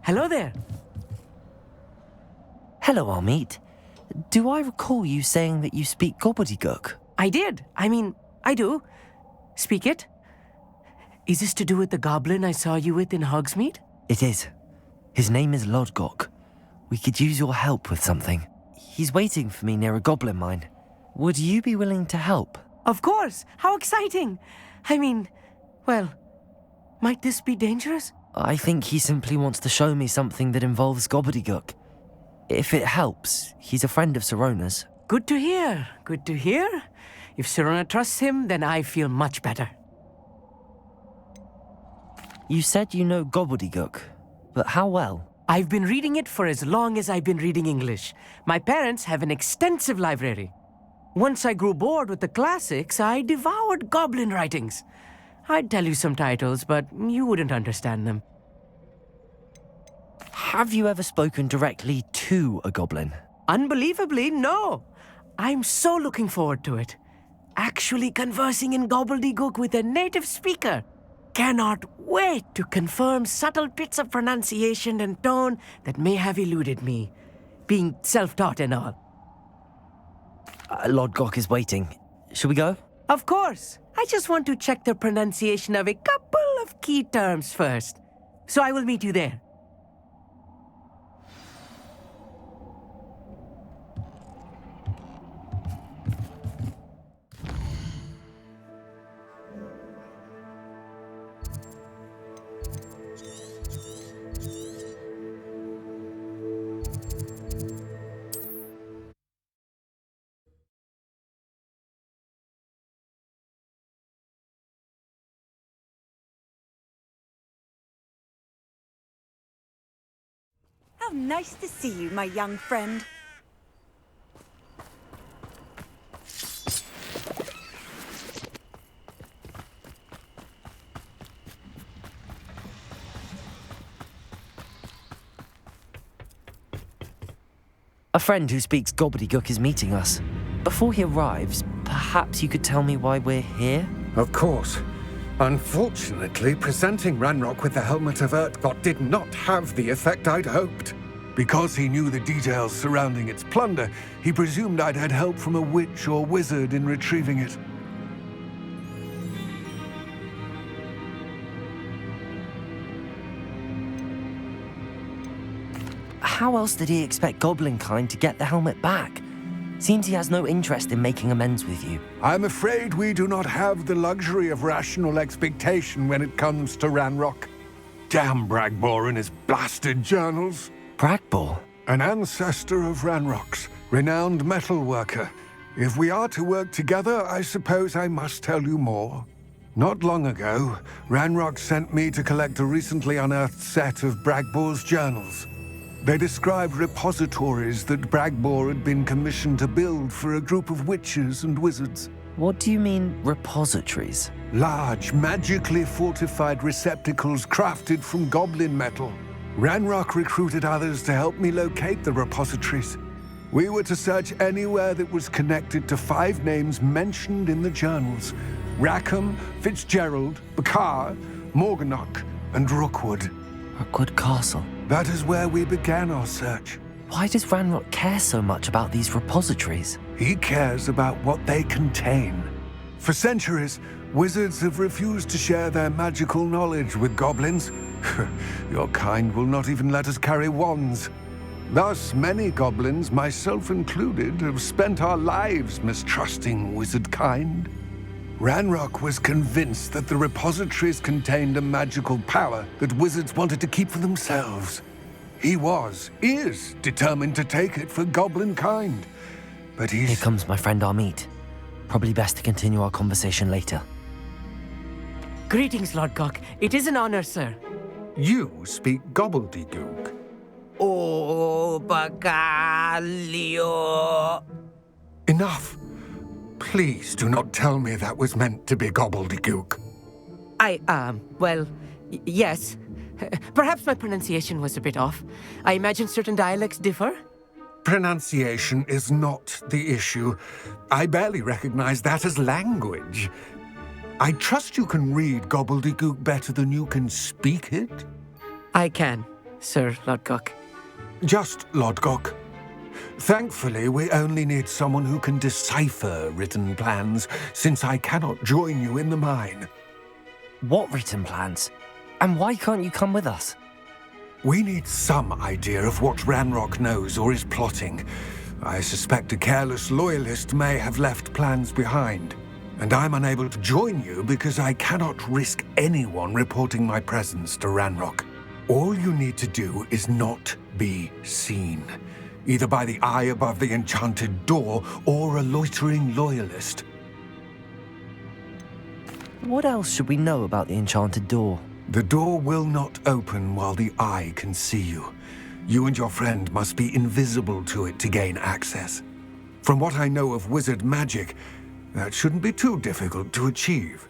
Hello there. Hello, Amit. Do I recall you saying that you speak gobbledygook? I did. I do. Speak it. Is this to do with the goblin I saw you with in Hogsmeade? It is. His name is Lodgok. We could use your help with something. He's waiting for me near a goblin mine. Would you be willing to help? Of course. How exciting. Well, might this be dangerous? I think he simply wants to show me something that involves gobbledygook. If it helps, he's a friend of Sirona's. Good to hear. Good to hear. If Sirona trusts him, then I feel much better. You said you know gobbledygook, but how well? I've been reading it for as long as I've been reading English. My parents have an extensive library. Once I grew bored with the classics, I devoured goblin writings. I'd tell you some titles, but you wouldn't understand them. Have you ever spoken directly to a goblin? Unbelievably, no. I'm so looking forward to it. Actually conversing in gobbledygook with a native speaker. Cannot wait to confirm subtle bits of pronunciation and tone that may have eluded me, being self-taught and all. Lodgok is waiting. Shall we go? Of course. I just want to check the pronunciation of a couple of key terms first. So I will meet you there. How nice to see you, my young friend. A friend who speaks gobbledygook is meeting us. Before he arrives, perhaps you could tell me why we're here? Of course. Unfortunately, presenting Ranrock with the Helmet of Urtkot did not have the effect I'd hoped. Because he knew the details surrounding its plunder, he presumed I'd had help from a witch or wizard in retrieving it. How else did he expect Goblinkind to get the helmet back? Seems he has no interest in making amends with you. I'm afraid we do not have the luxury of rational expectation when it comes to Ranrock. Damn Bragbor and his blasted journals. Bragbor? An ancestor of Ranrock's, renowned metal worker. If we are to work together, I suppose I must tell you more. Not long ago, Ranrock sent me to collect a recently unearthed set of Bragbor's journals. They described repositories that Bragbor had been commissioned to build for a group of witches and wizards. What do you mean, repositories? Large, magically fortified receptacles crafted from goblin metal. Ranrock recruited others to help me locate the repositories. We were to search anywhere that was connected to 5 names mentioned in the journals: Rackham, Fitzgerald, Bakar, Morganach, and Rookwood. Rookwood Castle. That is where we began our search. Why does Ranrock care so much about these repositories? He cares about what they contain. For centuries, wizards have refused to share their magical knowledge with goblins. Your kind will not even let us carry wands. Thus, many goblins, myself included, have spent our lives mistrusting wizard kind. Ranrock was convinced that the repositories contained a magical power that wizards wanted to keep for themselves. He is determined to take it for goblin kind. But Here comes my friend Amit. Probably best to continue our conversation later. Greetings, Lodgok. It is an honor, sir. You speak gobbledygook. Oh, Bagalio. Enough. Please do not tell me that was meant to be gobbledygook. Yes. Perhaps my pronunciation was a bit off. I imagine certain dialects differ. Pronunciation is not the issue. I barely recognize that as language. I trust you can read gobbledygook better than you can speak it? I can. Sir Lodgok. Just Lodgok. Thankfully, we only need someone who can decipher written plans, since I cannot join you in the mine. What written plans? And why can't you come with us? We need some idea of what Ranrock knows or is plotting. I suspect a careless loyalist may have left plans behind. And I'm unable to join you because I cannot risk anyone reporting my presence to Ranrock. All you need to do is not be seen, either by the eye above the enchanted door or a loitering loyalist. What else should we know about the enchanted door? The door will not open while the eye can see you. You and your friend must be invisible to it to gain access. From what I know of wizard magic, that shouldn't be too difficult to achieve.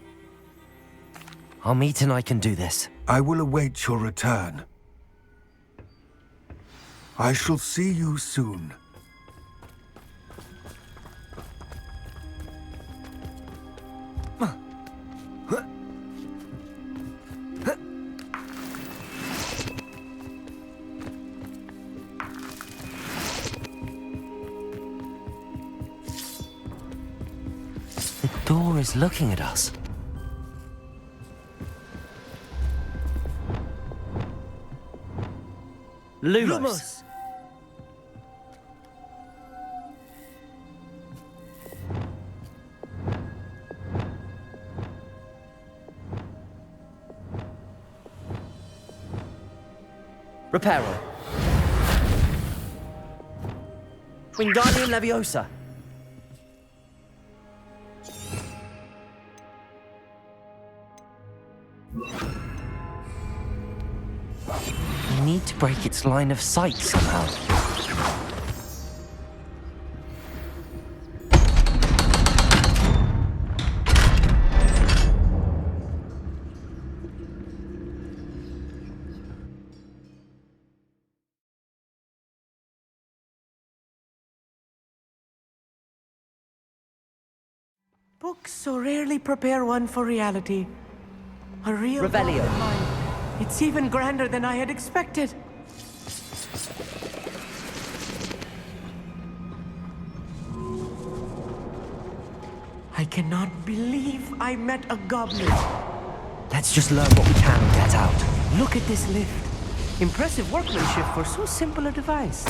Amit and I can do this. I will await your return. I shall see you soon. The door is looking at us. Lumos. Reparo. Wingardium Leviosa. We need to break its line of sight somehow. Books so rarely prepare one for reality. A real Revelio. goblin mind. It's even grander than I had expected. I cannot believe I met a goblin. Let's just learn what we can and get out. Look at this lift. Impressive workmanship for so simple a device.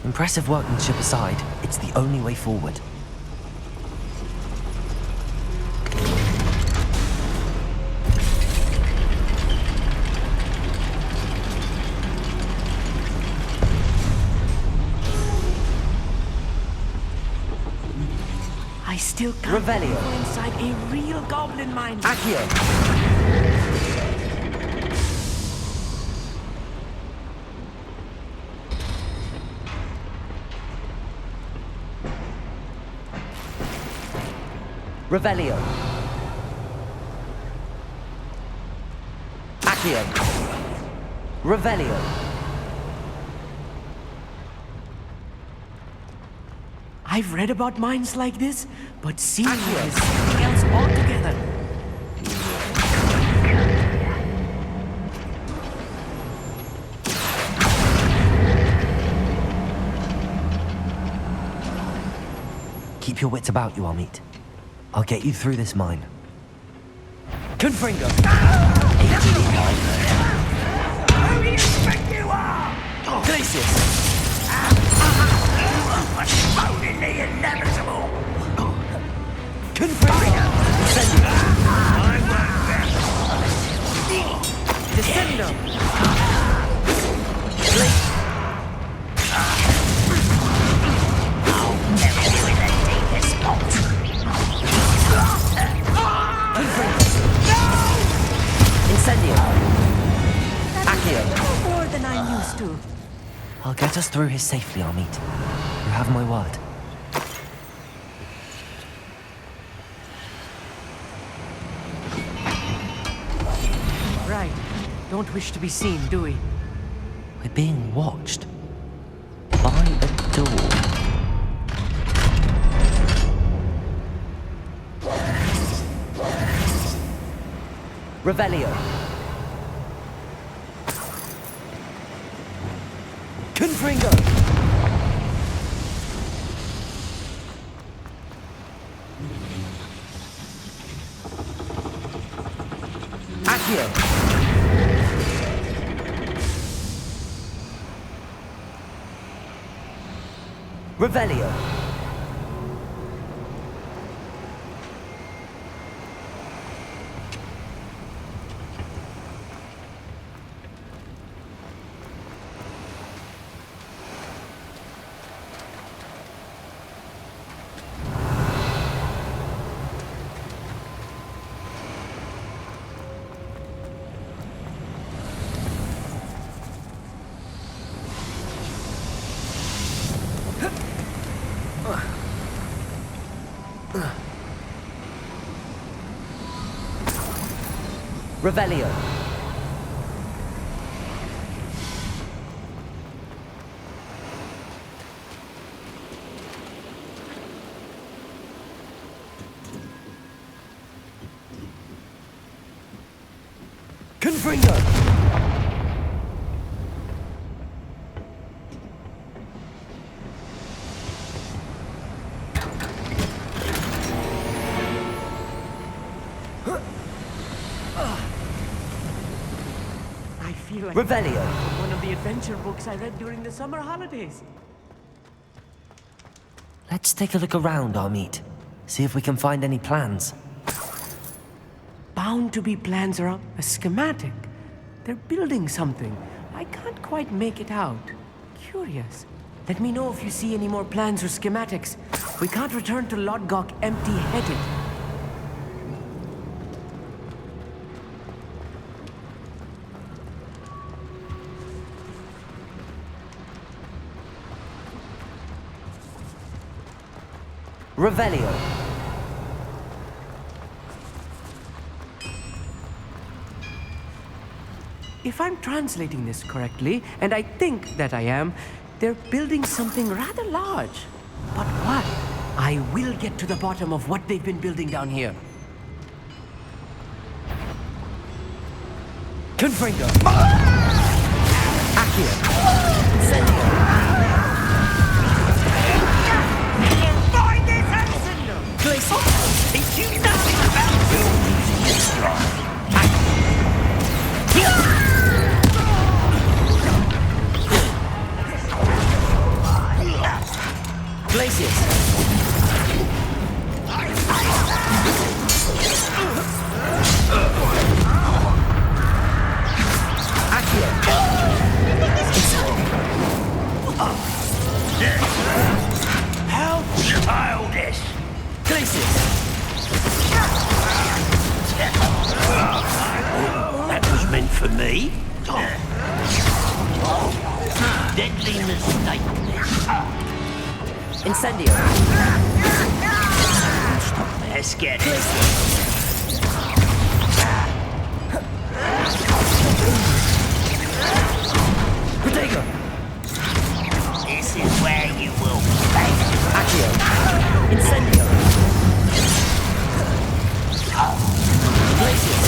Impressive workmanship aside, it's the only way forward. I still can't Revelio. go inside a real goblin mind. Accio. Revelio. Accio. Revelio. I've read about minds like this, but seeing it is something else altogether. Keep your wits about you, Amit. I'll get you through this mine. Confringo! Who do you think you are? Glacius! Postponing the inevitable. Confringo! Incendio! Descendo! Blade! Incendio! Accio! More than I'm used to. I'll get us through here safely, Amit. You have my word. Right. Don't wish to be seen, do we? We're being watched. By a door. Revelio. Confringo! Accio! Revelio! Revelio. Confringo. I feel like Revelio. one of the adventure books I read during the summer holidays. Let's take a look around, Armeet. See if we can find any plans. Bound to be plans around a schematic. They're building something. I can't quite make it out. Curious. Let me know if you see any more plans or schematics. We can't return to Lodgok empty-headed. Revelio. If I'm translating this correctly, and I think that I am, they're building something rather large. But what? I will get to the bottom of what they've been building down here. Confringo. Accio. Incendio. Find this Hudson! Glacier. Think you know about using this strong? Glacius. Accio. How childish! Glacius. That was meant for me. Deadly mistake. Incendio. Stop there, scared. Protego. This is where you will pay. Accio. Incendio. Glacius.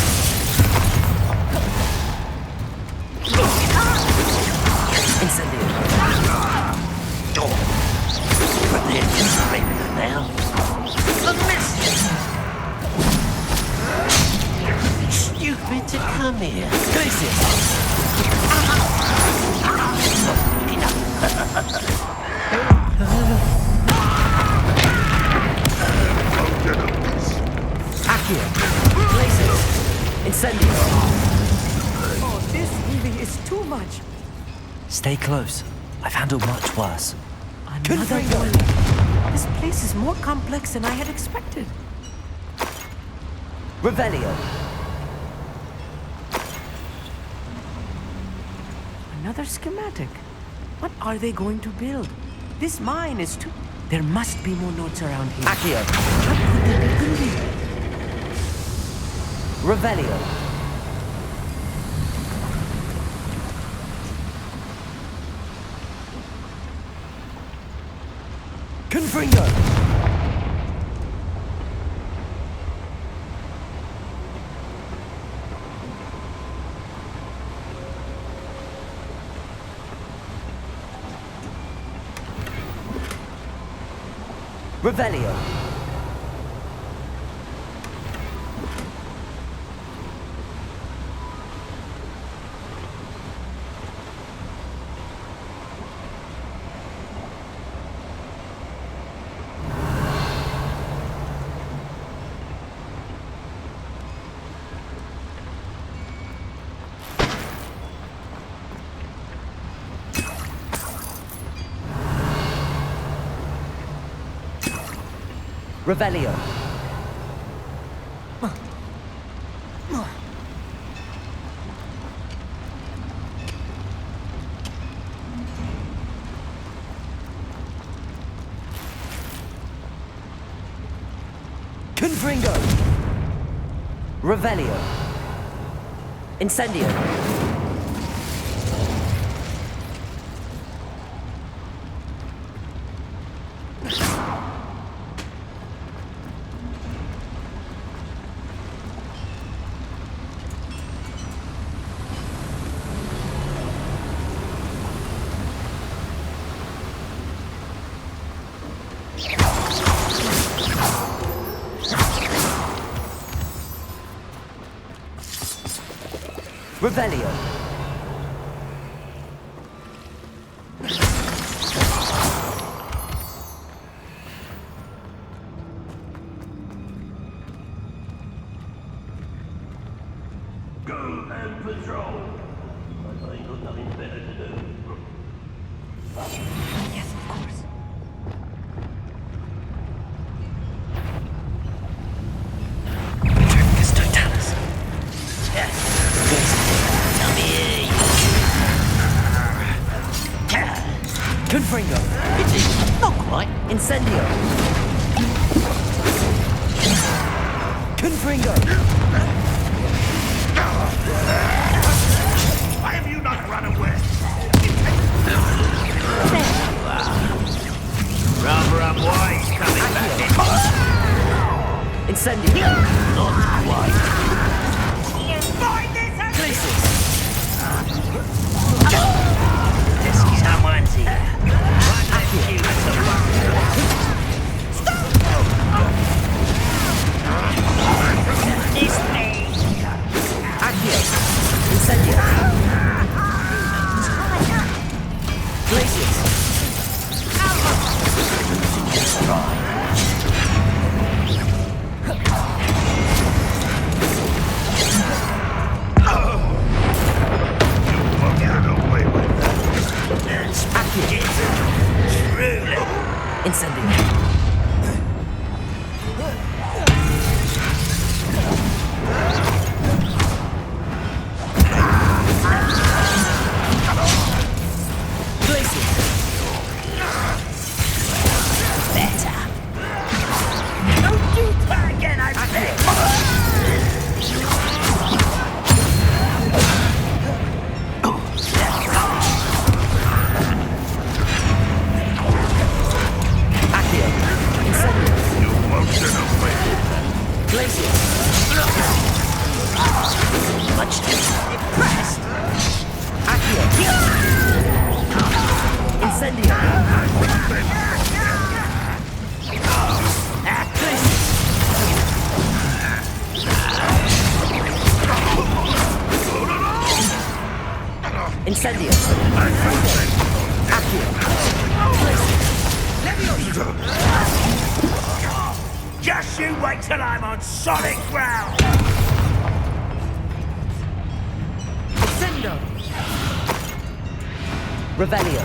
Incendio. But they're just surrender now. A message! Stupid to come here. Glacius. Accio. Glacius. Incendio. Oh, this really is too much. Stay close. I've handled much worse. Another Confringo. one. This place is more complex than I had expected. Revelio. Another schematic. What are they going to build? This mine is too... There must be more notes around here. Accio. What could they be building? Revelio. Confringo. Revelio. Revelio. Confringo. Revelio. Incendio. Revelio. Go and patrol. I ain't got nothing better to do. Yes, of course. Come here, Confringo. It's not quite. Incendio. Confringo. Why have you not run away? Rather unwise coming back in. Incendio. Not quite. Someone's here. Accio. Incendio. Glacius. Incendio. Incendio. Accio. Just you wait till I'm on solid ground. Sendo. Revelio.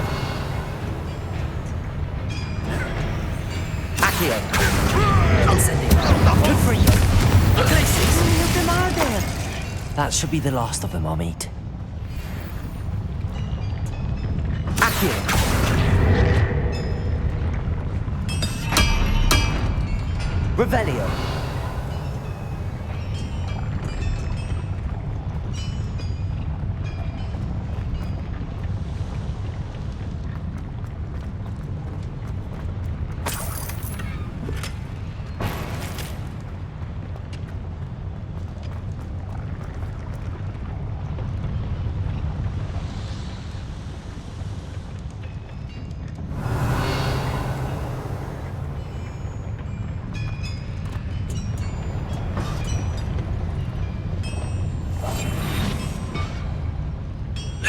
Accio. Incendio. Confringo. Glacius. How many of them are there? That should be the last of them I'll meet. Accio. Revelio.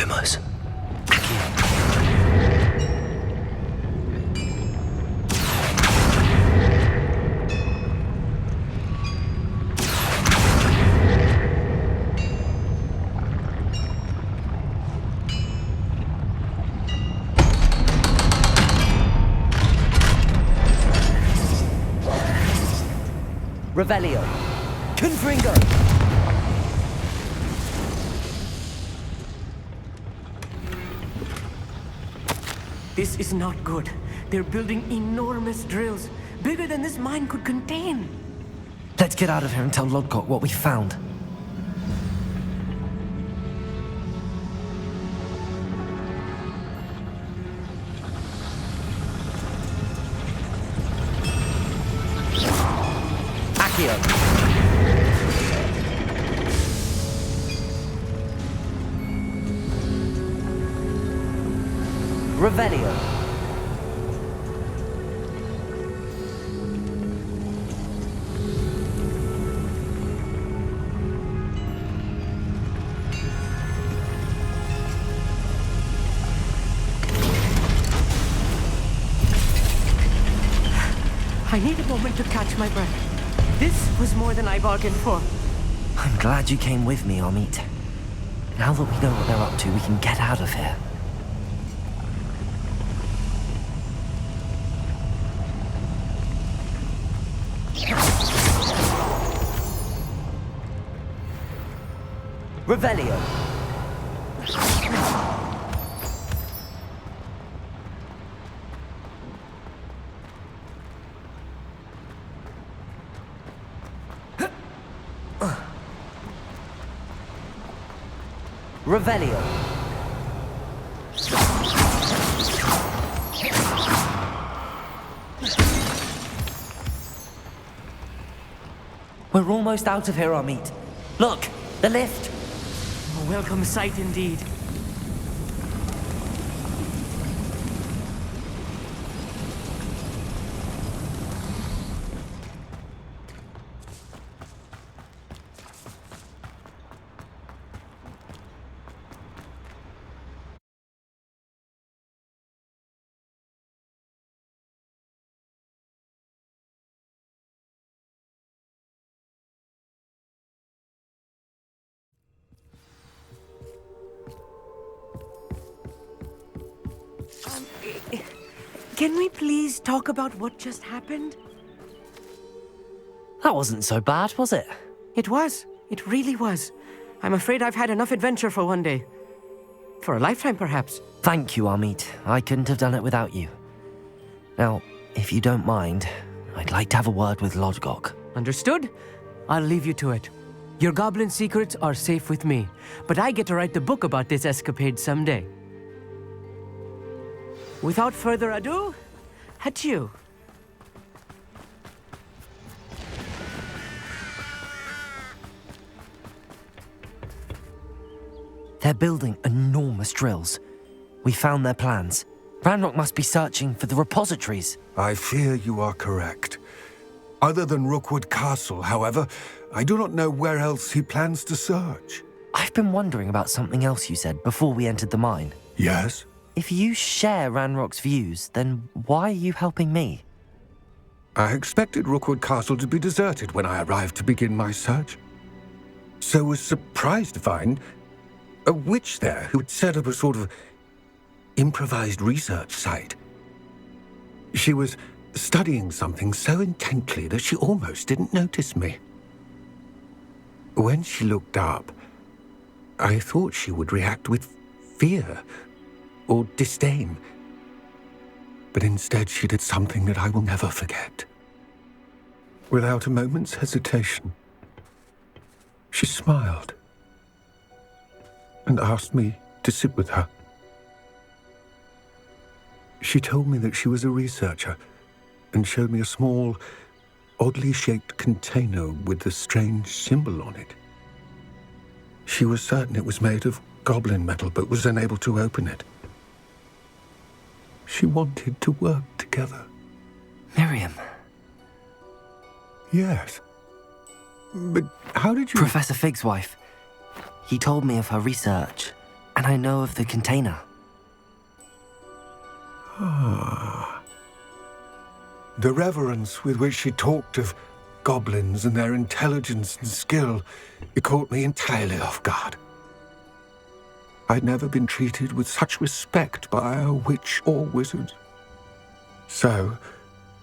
rumors. Revelio. Confringo. This is not good. They're building enormous drills, bigger than this mine could contain. Let's get out of here and tell Lodgok what we found. Accio. Revelio. I need a moment to catch my breath. This was more than I bargained for. I'm glad you came with me, Amit. Now that we know what they're up to, we can get out of here. Revelio. Revelio. We're almost out of here, Amit. Look, the lift. A welcome sight indeed. Can we please talk about what just happened? That wasn't so bad, was it? It was. It really was. I'm afraid I've had enough adventure for one day. For a lifetime, perhaps. Thank you, Amit. I couldn't have done it without you. Now, if you don't mind, I'd like to have a word with Lodgok. Understood? I'll leave you to it. Your goblin secrets are safe with me, but I get to write the book about this escapade someday. Without further ado, adieu. They're building enormous drills. We found their plans. Ranrock must be searching for the repositories. I fear you are correct. Other than Rookwood Castle, however, I do not know where else he plans to search. I've been wondering about something else you said before we entered the mine. Yes? If you share Ranrock's views, then why are you helping me? I expected Rookwood Castle to be deserted when I arrived to begin my search. So was surprised to find a witch there who had set up a sort of improvised research site. She was studying something so intently that she almost didn't notice me. When she looked up, I thought she would react with fear or disdain. But instead she did something that I will never forget. Without a moment's hesitation, she smiled and asked me to sit with her. She told me that she was a researcher and showed me a small, oddly shaped container with a strange symbol on it. She was certain it was made of goblin metal, but was unable to open it. She wanted to work together. Miriam. Yes. But how did you... Professor Fig's wife. He told me of her research. And I know of the container. The reverence with which she talked of goblins and their intelligence and skill, it caught me entirely off guard. I'd never been treated with such respect by a witch or wizard. So,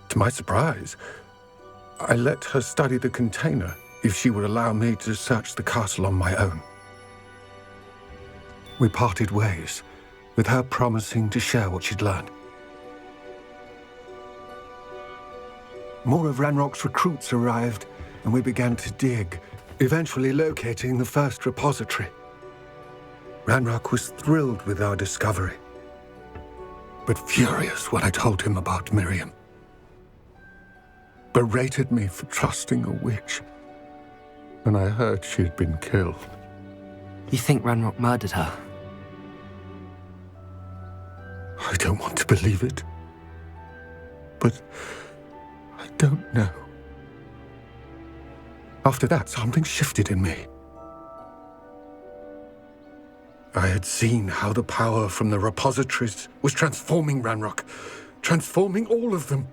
to my surprise, I let her study the container if she would allow me to search the castle on my own. We parted ways, with her promising to share what she'd learned. More of Ranrock's recruits arrived, and we began to dig, eventually locating the first repository. Ranrock was thrilled with our discovery, but furious when I told him about Miriam. Berated me for trusting a witch when I heard she'd been killed. You think Ranrock murdered her? I don't want to believe it, but I don't know. After that, something shifted in me. I had seen how the power from the repositories was transforming Ranrock, transforming all of them.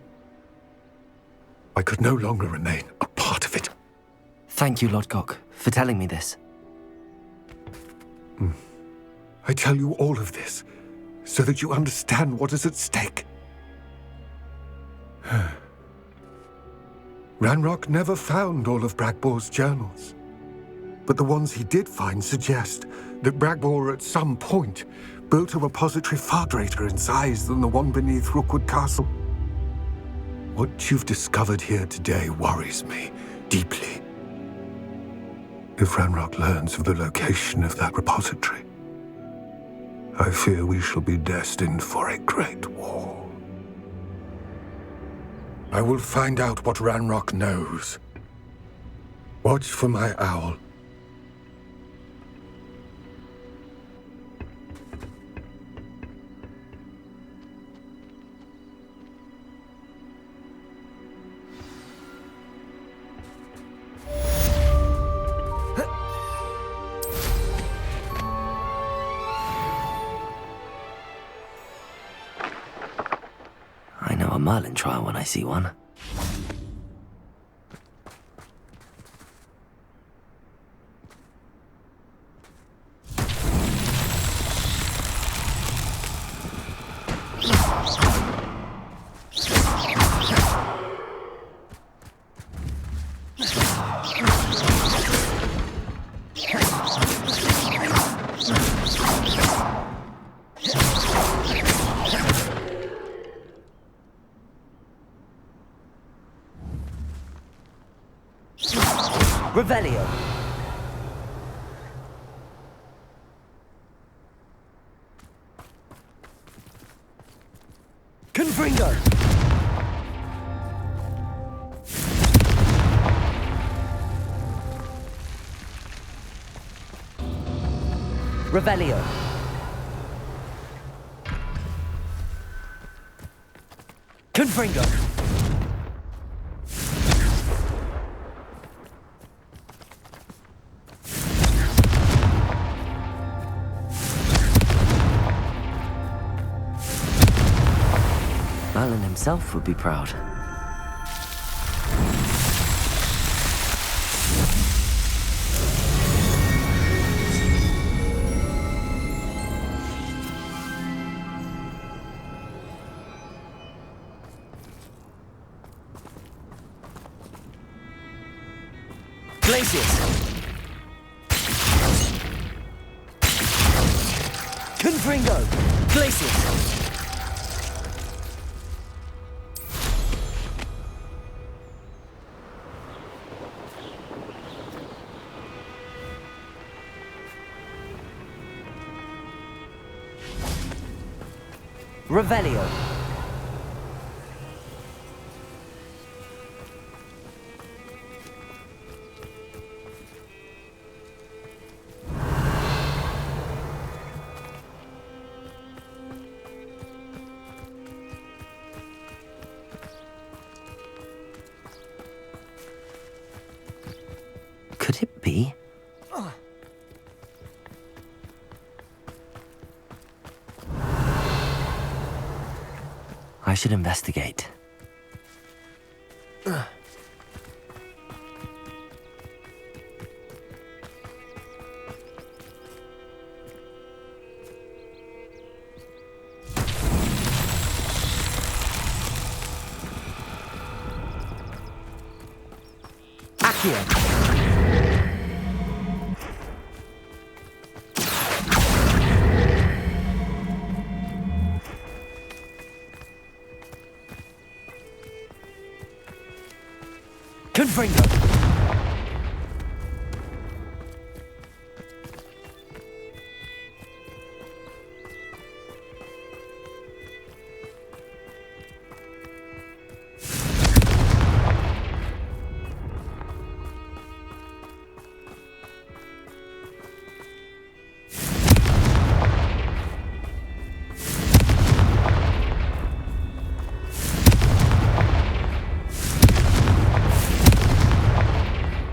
I could no longer remain a part of it. Thank you, Lodgok, for telling me this. I tell you all of this so that you understand what is at stake. Ranrock never found all of Bragbor's journals, but the ones he did find suggest that Bragbor at some point built a repository far greater in size than the one beneath Rookwood Castle. What you've discovered here today worries me deeply. If Ranrock learns of the location of that repository, I fear we shall be destined for a great war. I will find out what Ranrock knows. Watch for my owl. I know a Merlin trial when I see one. Revelio. Confringo. Revelio. Confringo. Merlin himself would be proud. Glacius. Confringo. Glacius. Revelio. Could it be? I should investigate. Accio. Confringo.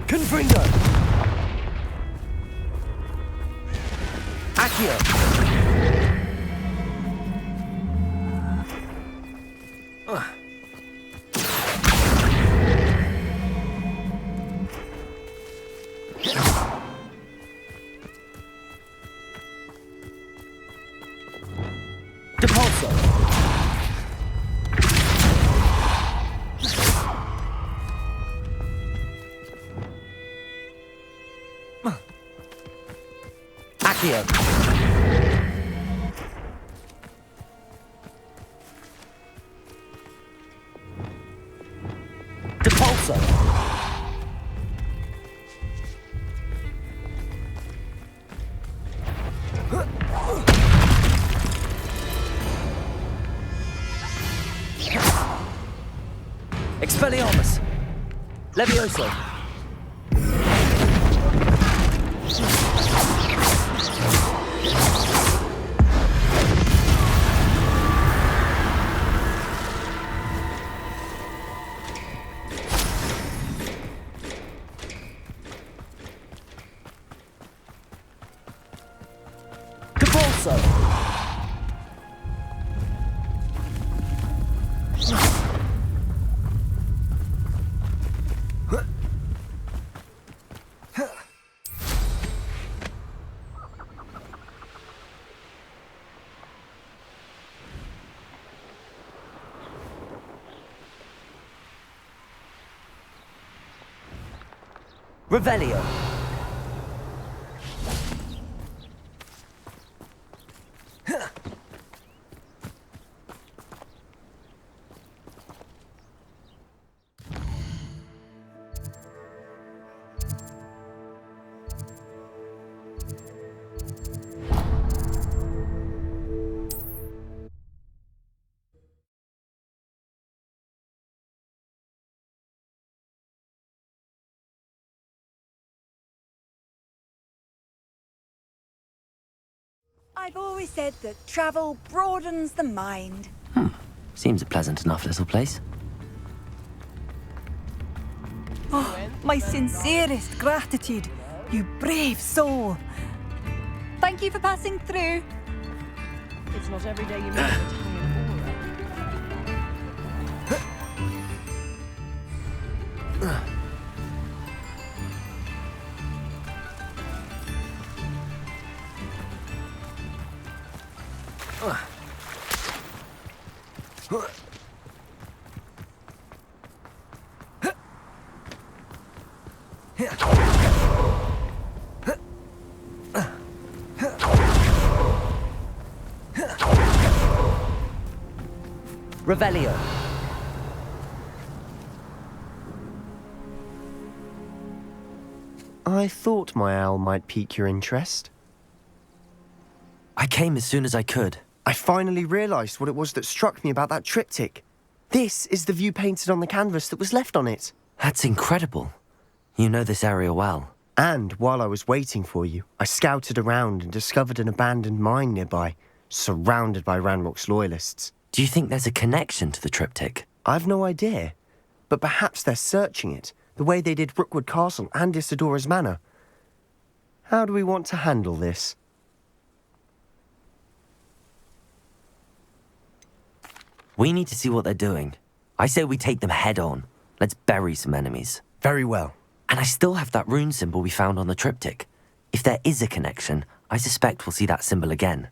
Confringo. Accio. Depulso. Accio. Depulso. Expelliarmus. Levioso. Depulso. Revelio. I've always said that travel broadens the mind. Seems a pleasant enough little place. Oh, my sincerest gratitude, you brave soul. Thank you for passing through. It's not every day you meet an Italian aura. Revelio. I thought my owl might pique your interest. I came as soon as I could. I finally realised what it was that struck me about that triptych. This is the view painted on the canvas that was left on it. That's incredible. You know this area well. And while I was waiting for you, I scouted around and discovered an abandoned mine nearby, surrounded by Ranrock's loyalists. Do you think there's a connection to the triptych? I've no idea, but perhaps they're searching it, the way they did Rookwood Castle and Isidora's Manor. How do we want to handle this? We need to see what they're doing. I say we take them head on. Let's bury some enemies. Very well. And I still have that rune symbol we found on the triptych. If there is a connection, I suspect we'll see that symbol again.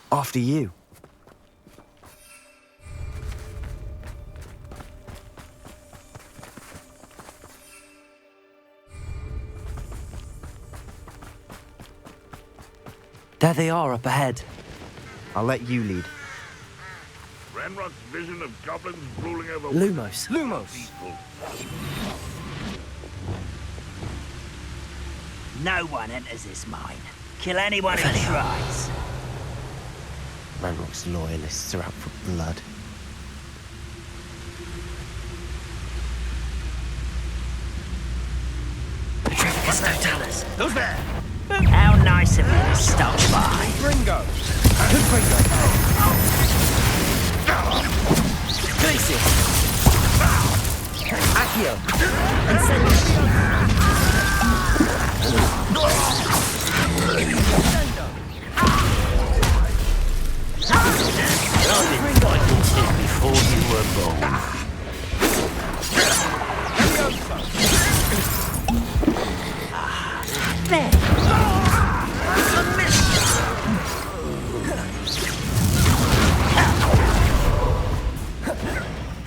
After you. There they are up ahead. I'll let you lead. Ranrock's vision of goblins ruling over Lumos. people. No one enters this mine. Kill anyone who tries. Ranrock's loyalists are out for blood. Who's there? How nice of you to stop by. Ringo! Glacius! Accio! Incendio! I've been fighting since before you were born. There!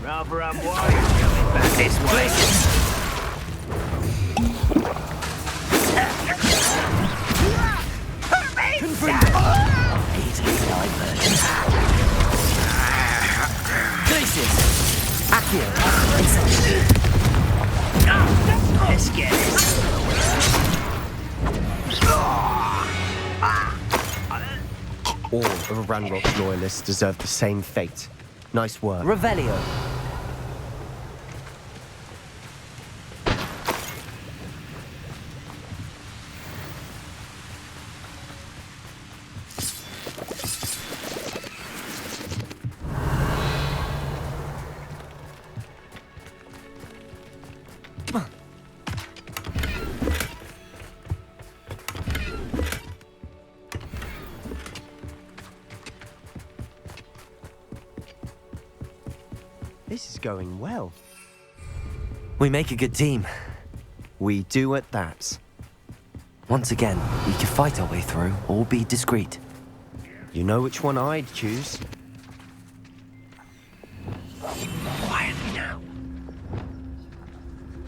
Rather unwise coming back this way. Easily diverted. Glacius! Accio! Let's get it. All of Ranrock's loyalists deserve the same fate. Nice work. Revelio. This is going well. We make a good team. We do at that. Once again, we can fight our way through or be discreet. You know which one I'd choose. Quietly now.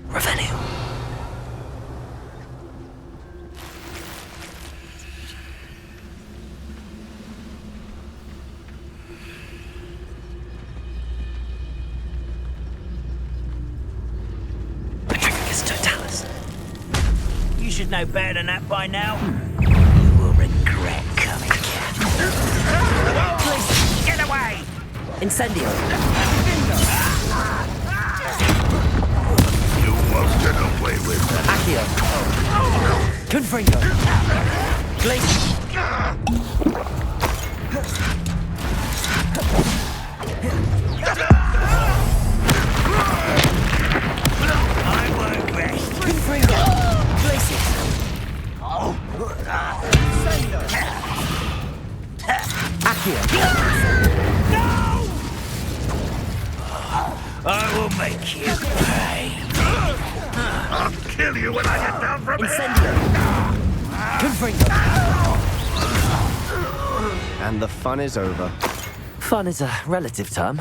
Revelio. You should know better than that by now. You will regret coming here. Get away! Incendio! You won't get away with that. Accio! Confringo! Glacius! I won't rest. Confringo! Glacius! Accio! No! I will make you pay. I'll kill you when I get down from here. Incendio! Confringo! And the fun is over. Fun is a relative term.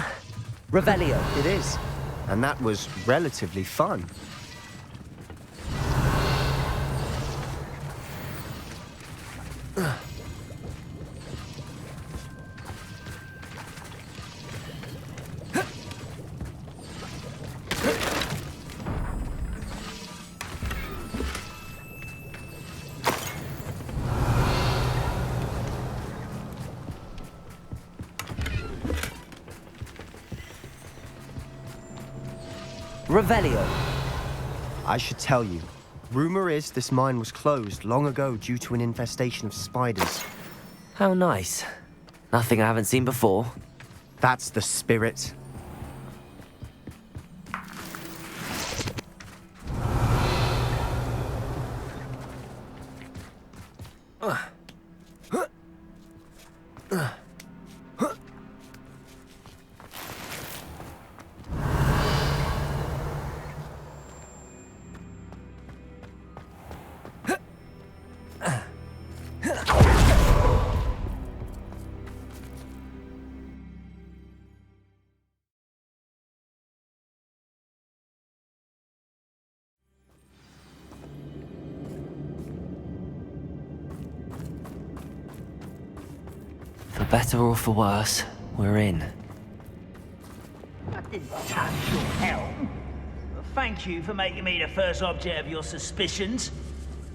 Revelio! It is. And that was relatively fun. Revelio! I should tell you. Rumor is this mine was closed long ago due to an infestation of spiders. How nice. Nothing I haven't seen before. That's the spirit. better or for worse, we're in. I didn't touch your helm. But thank you for making me the first object of your suspicions.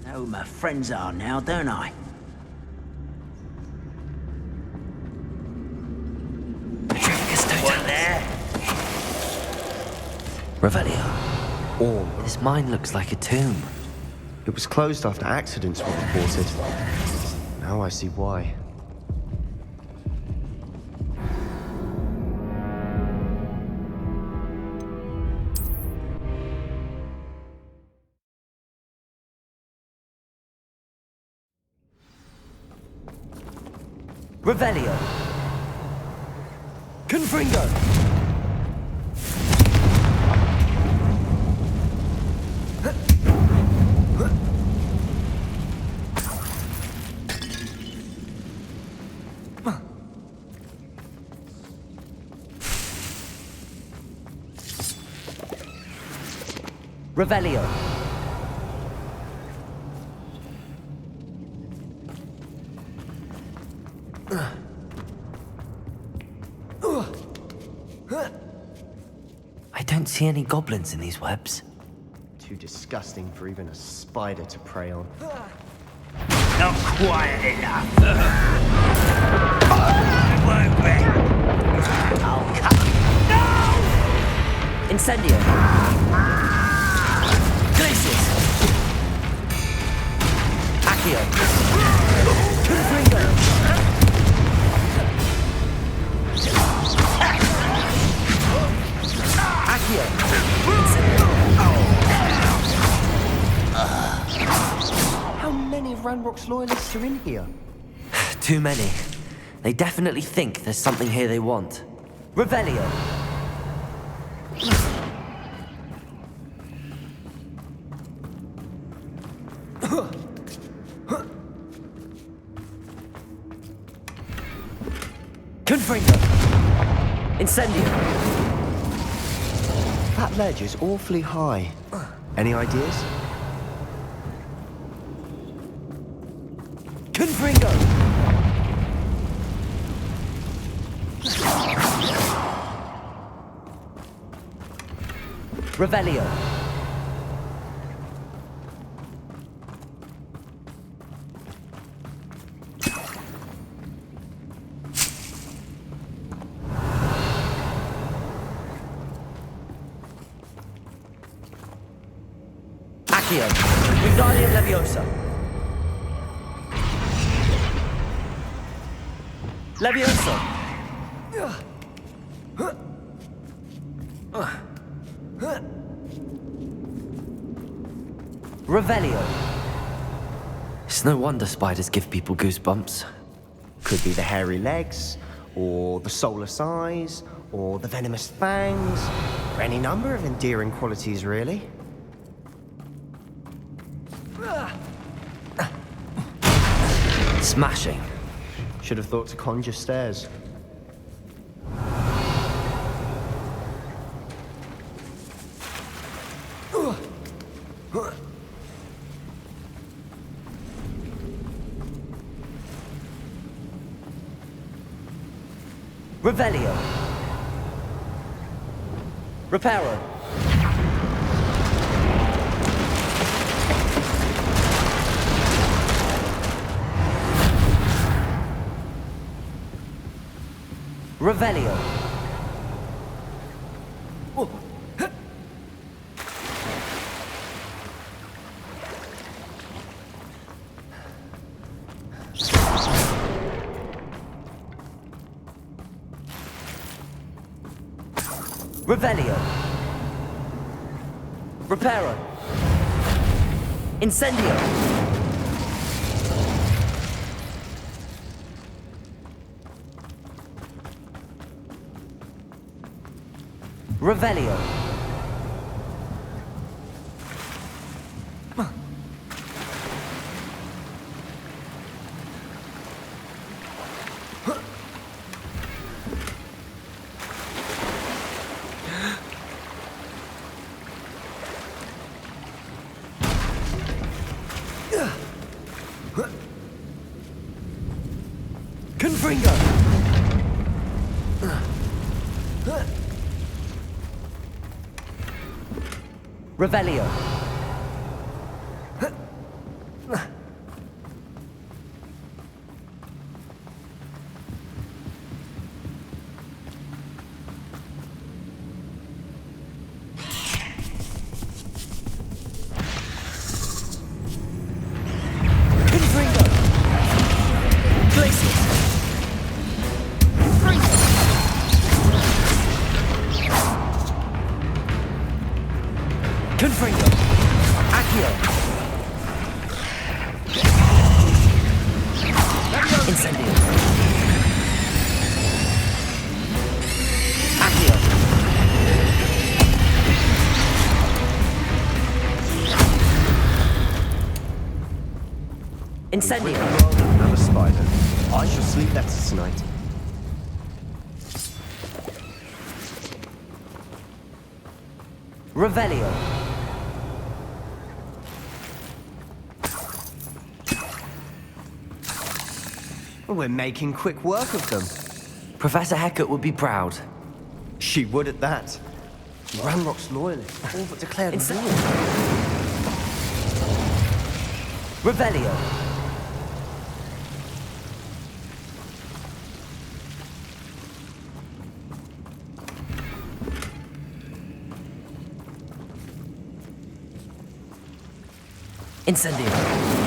Know who my friends are now, don't I? One there. Revelio. All. This mine looks like a tomb. It was closed after accidents were reported. Now I see why. Revelio. Confringo. Revelio. I don't see any goblins in these webs. Too disgusting for even a spider to prey on. Not quiet enough. It won't be. I'll come. No! Incendio. Glacius. Accio. Confringo. How many of Ranrock's loyalists are in here? Too many. They definitely think there's something here they want. Revelio. Confringo. Incendio. That ledge is awfully high. Any ideas? Confringo. Revelio. Accio. Wingardium Leviosa. Leviosa. Revelio. It's no wonder spiders give people goosebumps. Could be the hairy legs, or the soulless eyes, or the venomous fangs, or any number of endearing qualities, really. Smashing. Should have thought to conjure stairs. Revelio. Reparo. Revelio. Revelio. Reparo. Incendio. Revelio. Confringo. Revelio. Confringo! Accio! Incendio! Accio! Incendio! And a spider. I shall sleep better tonight. Revelio! We're making quick work of them. Professor Hecat would be proud. She would at that. Ranrock's loyalists all but declared war. Revelio! Incendio!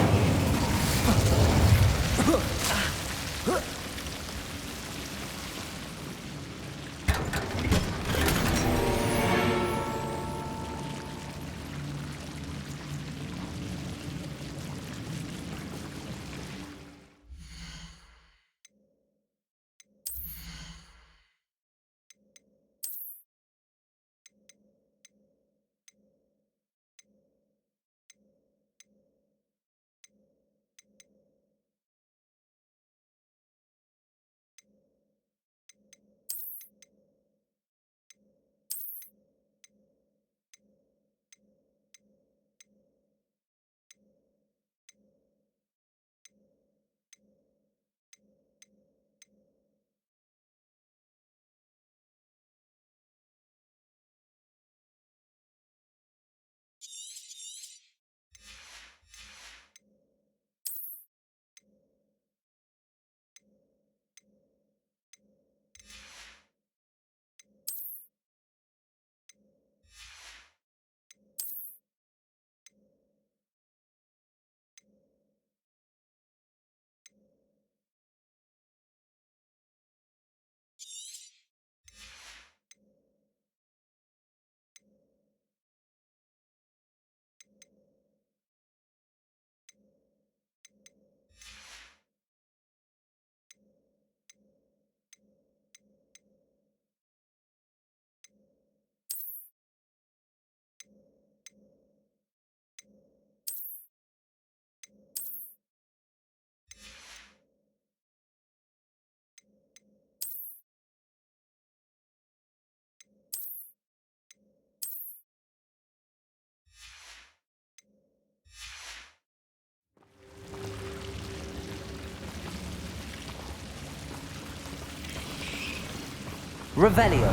Revelio!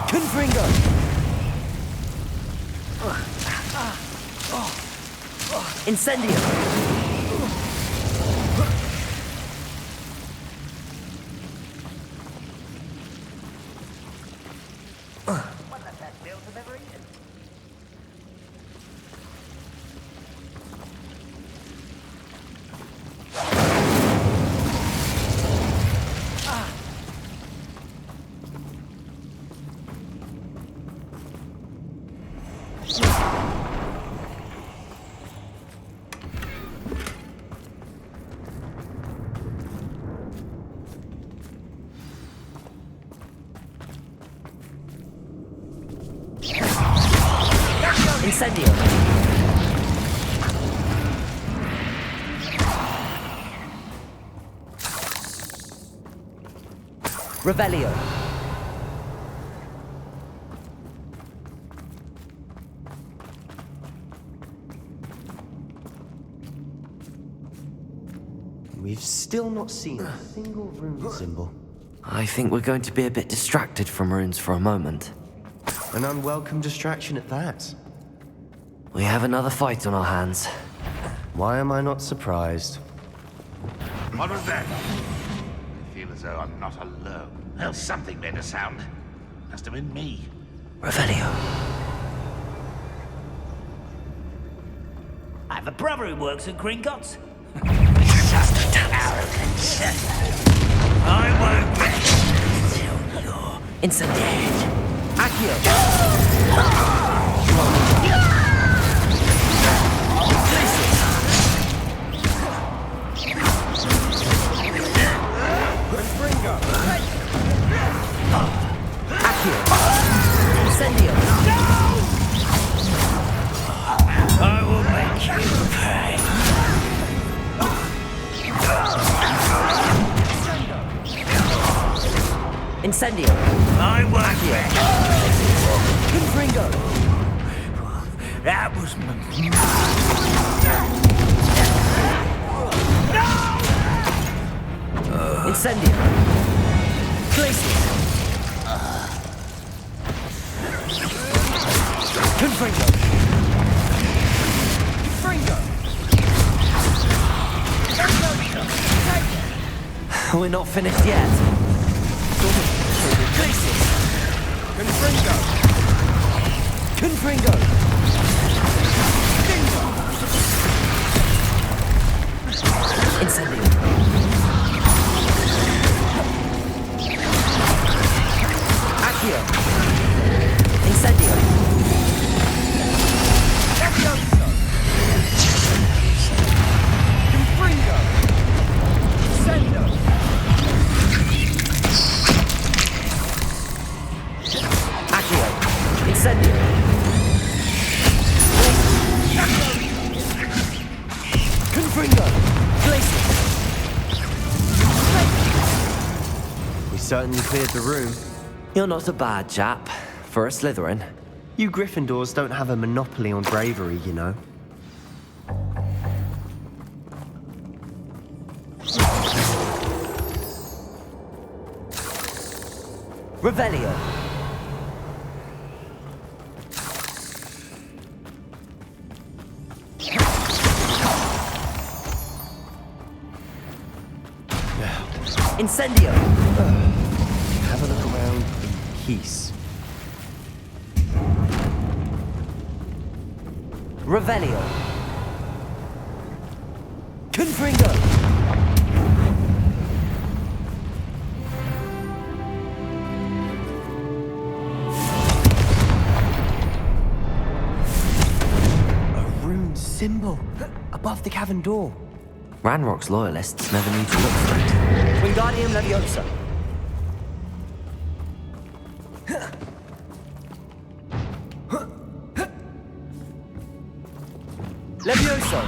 Confringo! Incendio! Incendio! Revelio! we've still not seen a single rune symbol. I think we're going to be a bit distracted from runes for a moment. An unwelcome distraction at that. We have another fight on our hands. Why am I not surprised? What was that? I feel as though I'm not alone. Well, something made a sound. Must have been me. Revelio. I have a brother who works at Gringotts. Just arrogance. I won't rest till you're Incendiate. I will make you pay. Incendio. I won't rest. Confringo. That was Incendio. Places. Confringo. We're not finished yet. Places. Confringo. Confringo. Incendio. Accio. Incendio. Confringo. Sendo. Accio. Incendio. Confringo. Places. We certainly cleared the room. You're not a bad chap for a Slytherin. You Gryffindors don't have a monopoly on bravery, you know. Revelio. Incendio. Have a look around in peace. Revelio. Confringo. A rune symbol above the cavern door. Ranrock's loyalists never need to look for it. Wingardium Leviosa. Levioso.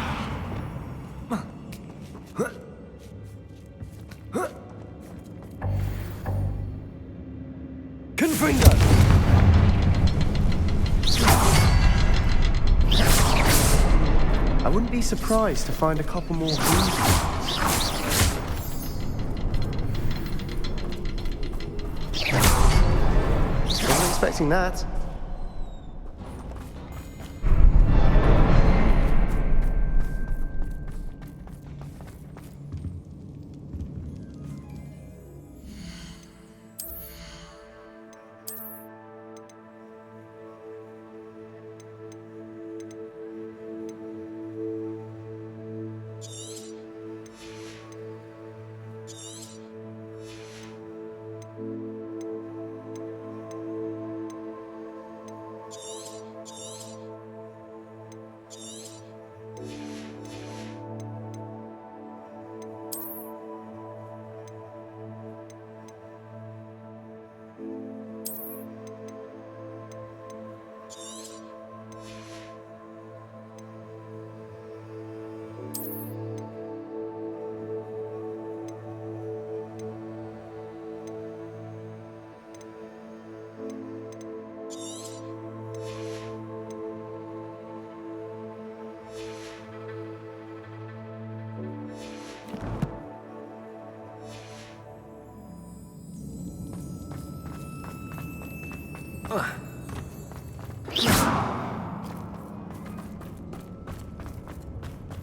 Confringo. I wouldn't be surprised to find a couple more runes. Wasn't expecting that.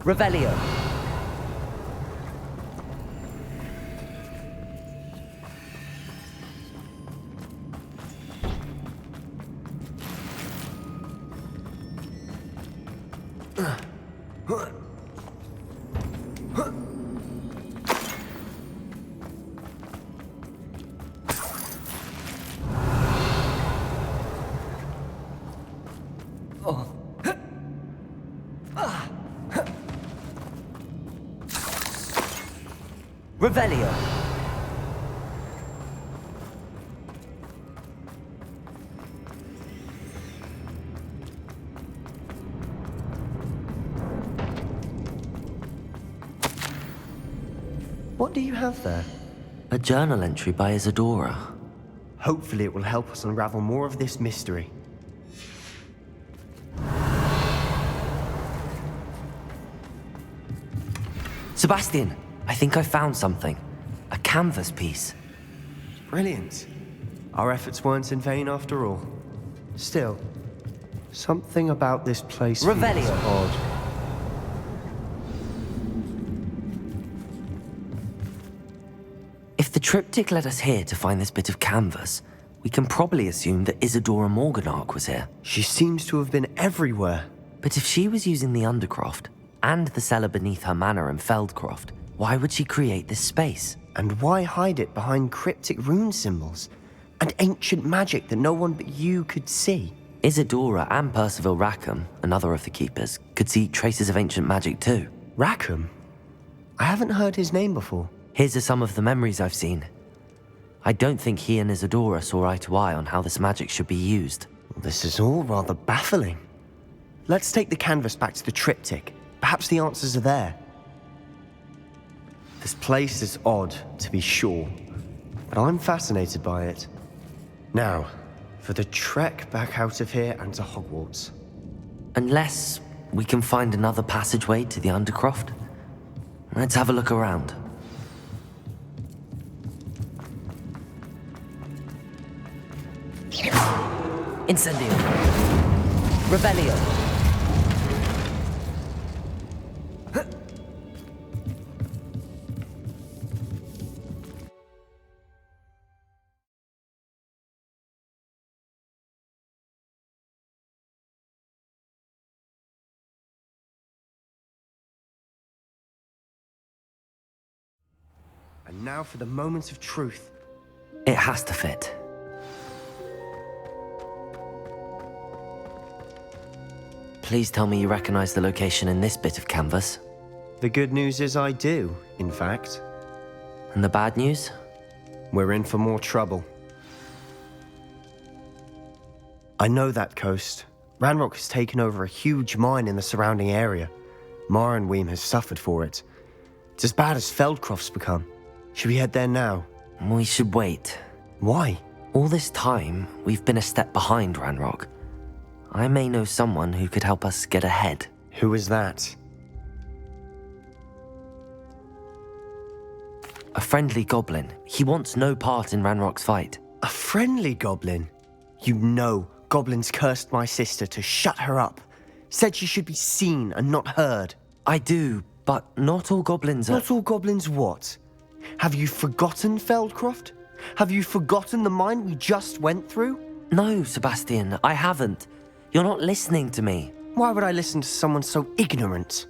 Revelio. Revelio. What do you have there? A journal entry by Isadora. Hopefully it will help us unravel more of this mystery. Sebastian, I think I found something. A canvas piece. Brilliant. Our efforts weren't in vain after all. Still, something about this place feels Revelio. odd. If the triptych led us here to find this bit of canvas, we can probably assume that Isadora Morganach was here. She seems to have been everywhere. But if she was using the Undercroft, and the cellar beneath her manor in Feldcroft, why would she create this space? And why hide it behind cryptic rune symbols? And ancient magic that no one but you could see? Isadora and Percival Rackham, another of the keepers, could see traces of ancient magic too. Rackham? I haven't heard his name before. Here's some of the memories I've seen. I don't think he and Isadora saw eye to eye on how this magic should be used. This is all rather baffling. Let's take the canvas back to the triptych. Perhaps the answers are there. This place is odd, to be sure, but I'm fascinated by it. Now, for the trek back out of here and to Hogwarts. Unless we can find another passageway to the Undercroft. Let's have a look around. Incendio. Revelio. And now for the moment of truth. It has to fit. Please tell me you recognize the location in this bit of canvas. The good news is I do, in fact. And the bad news? We're in for more trouble. I know that coast. Ranrock has taken over a huge mine in the surrounding area. Marrenweem has suffered for it. It's as bad as Feldcroft's become. Should we head there now? We should wait. Why? All this time, we've been a step behind Ranrock. I may know someone who could help us get ahead. Who is that? A friendly goblin. He wants no part in Ranrock's fight. A friendly goblin? You know, goblins cursed my sister to shut her up. Said she should be seen and not heard. I do, but not all goblins are... Not all goblins what? Have you forgotten Feldcroft? Have you forgotten the mine we just went through? No, Sebastian, I haven't. You're not listening to me. Why would I listen to someone so ignorant?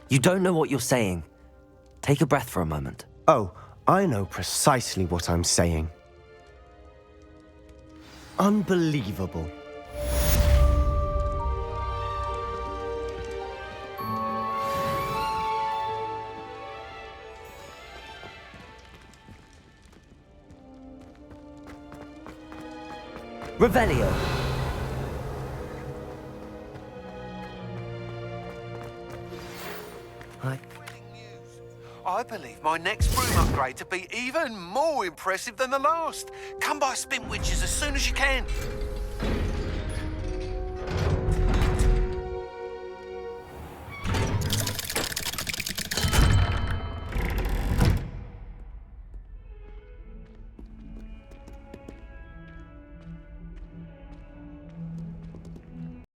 You don't know what you're saying. Take a breath for a moment. Oh, I know precisely what I'm saying. Unbelievable. Revelio. I believe my next broom upgrade to be even more impressive than the last. Come by Spintwitches as soon as you can.